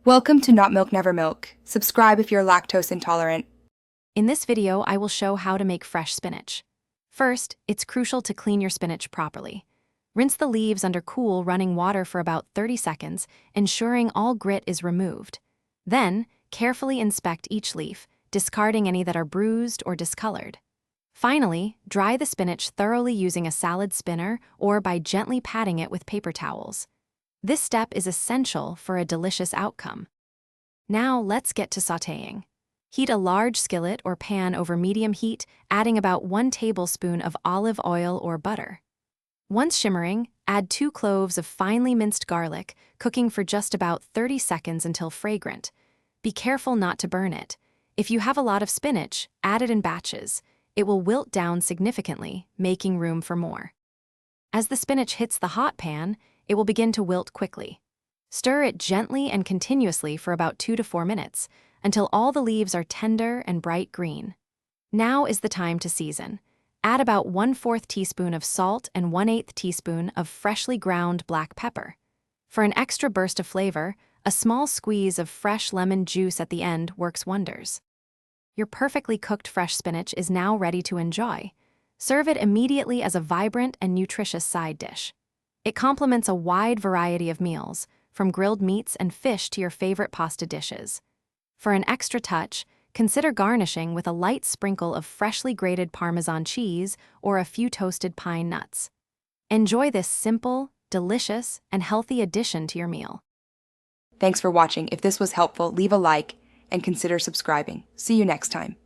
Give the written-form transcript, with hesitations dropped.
Welcome to Not Milk Never Milk. Subscribe if you're lactose intolerant. In this video, I will show how to make fresh spinach. First, it's crucial to clean your spinach properly. Rinse the leaves under cool, running water for about 30 seconds, ensuring all grit is removed. Then, carefully inspect each leaf, discarding any that are bruised or discolored. Finally, dry the spinach thoroughly using a salad spinner or by gently patting it with paper towels. This step is essential for a delicious outcome. Now let's get to sautéing. Heat a large skillet or pan over medium heat, adding about 1 tablespoon of olive oil or butter. Once shimmering, add 2 cloves of finely minced garlic, cooking for just about 30 seconds until fragrant. Be careful not to burn it. If you have a lot of spinach, add it in batches. It will wilt down significantly, making room for more. As the spinach hits the hot pan, it will begin to wilt quickly. Stir it gently and continuously for about 2 to 4 minutes, until all the leaves are tender and bright green. Now is the time to season. Add about 1/4 teaspoon of salt and 1/8 teaspoon of freshly ground black pepper. For an extra burst of flavor, a small squeeze of fresh lemon juice at the end works wonders. Your perfectly cooked fresh spinach is now ready to enjoy. Serve it immediately as a vibrant and nutritious side dish. It complements a wide variety of meals, from grilled meats and fish to your favorite pasta dishes. For an extra touch, consider garnishing with a light sprinkle of freshly grated Parmesan cheese or a few toasted pine nuts. Enjoy this simple, delicious, and healthy addition to your meal. Thanks for watching. If this was helpful, leave a like and consider subscribing. See you next time.